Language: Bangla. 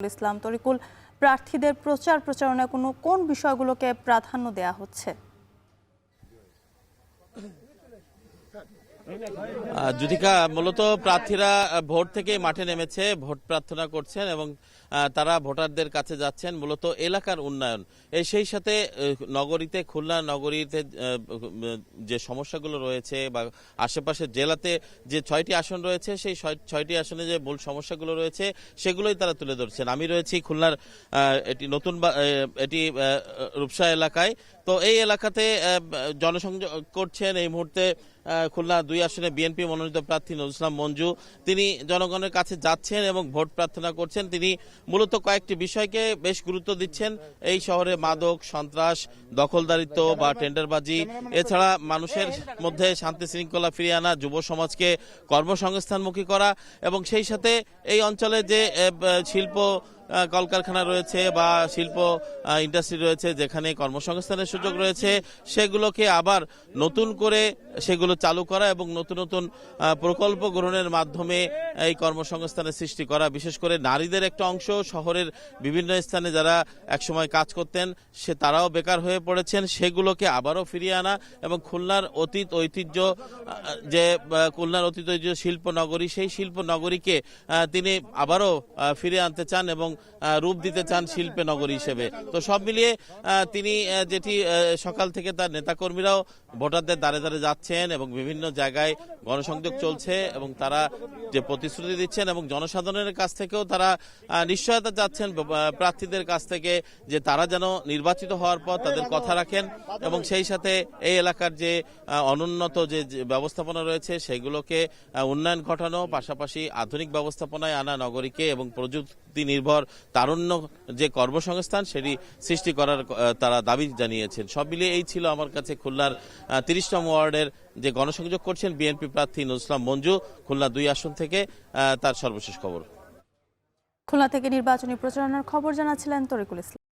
ইসলাম তরিকুল, প্রার্থীদের প্রচারণায় কোন বিষয়গুলোকে প্রাধান্য দেয়া হচ্ছে? যুথিকা, মূলত প্রার্থীরা ভোট থেকে মাঠে নেমেছে, ভোট প্রার্থনা করছেন এবং তারা ভোটারদের কাছে যাচ্ছেন মূলত এলাকার উন্নয়ন। সেই সাথে নগরীতে, খুলনা নগরীতে যে সমস্যাগুলো রয়েছে বা আশেপাশের জেলাতে যে 6টি আসন রয়েছে, সেই 6টি আসনে যে মূল সমস্যাগুলো রয়েছে সেগুলোই তারা তুলে ধরছেন। আমি রয়েছি খুলনার এটি রূপসা এলাকায়। তো এই এলাকাতে জনসংযোগ করছেন এই মুহূর্তে খুলনা 2 আসনে বিএনপি মনোনীত প্রার্থী নজরুল ইসলাম মঞ্জু। তিনি জনগণের কাছে যাচ্ছেন এবং ভোট প্রার্থনা করছেন। তিনি মূলত কয়েকটি বিষয়কে বেশ গুরুত্ব দিচ্ছেন। এই শহরে মাদক, সন্ত্রাস, দখলদারিত্ব বা টেন্ডারবাজি, এছাড়া মানুষের মধ্যে শান্তি শৃঙ্খলা ফিরিয়ে আনা, যুব সমাজকে কর্মসংস্থানমুখী করা এবং সেই সাথে এই অঞ্চলে যে শিল্প কলকারখানা রয়েছে বা শিল্প ইন্ডাস্ট্রি রয়েছে, যেখানে কর্মসংস্থানের সুযোগ রয়েছে, সেগুলোকে আবার নতুন করে সেগুলো চালু করা এবং নতুন নতুন প্রকল্প গ্রহণের মাধ্যমে এই কর্মসংস্থানের সৃষ্টি করা। বিশেষ করে নারীদের একটা অংশ শহরের বিভিন্ন স্থানে যারা একসময় কাজ করতেন তারাও বেকার হয়ে পড়েছেন, সেগুলোকে আবারও ফিরিয়ে আনা এবং খুলনার অতীত ঐতিহ্য শিল্প নগরী, সেই শিল্প নগরীকে তিনি আবারও ফিরিয়ে আনতে চান এবং রূপ দিতে চান শিল্পে নগরী হিসেবে। তো সব মিলিয়ে তিনি যেটি সকাল থেকে তার নেতাকর্মীরাও ভোটারদের দ্বারে দ্বারে যাচ্ছেন এবং বিভিন্ন জায়গায় গণসংযোগ চলছে এবং তারা যে প্রতিশ্রুতি দিচ্ছেন এবং জনসাধারণের কাছ থেকেও তারা নিশ্চয়তা চাচ্ছেন প্রার্থীদের কাছ থেকে যে তারা যেন নির্বাচিত হওয়ার পর তাদের কথা রাখেন এবং সেই সাথে এই এলাকার যে অনুন্নত যে ব্যবস্থাপনা রয়েছে সেগুলোকে উন্নয়ন ঘটানো, পাশাপাশি আধুনিক ব্যবস্থাপনায় আনা নগরীকে এবং প্রযুক্তি নির্ভর তারুণ্য যে কর্মসংস্থান সেটি সৃষ্টি করার তারা দাবি জানিয়েছেন। সব মিলিয়ে এই ছিল আমার কাছে খুলনার 30তম ওয়ার্ডের যে গণসংযোগ করছেন বিএনপি প্রার্থী নজরুল ইসলাম মঞ্জু, খুলনা 2 আসন থেকে তার সর্বশেষ খবর। খুলনা থেকে নির্বাচনী প্রচারণার খবর জানাচ্ছিলেন তরিকুল ইসলাম।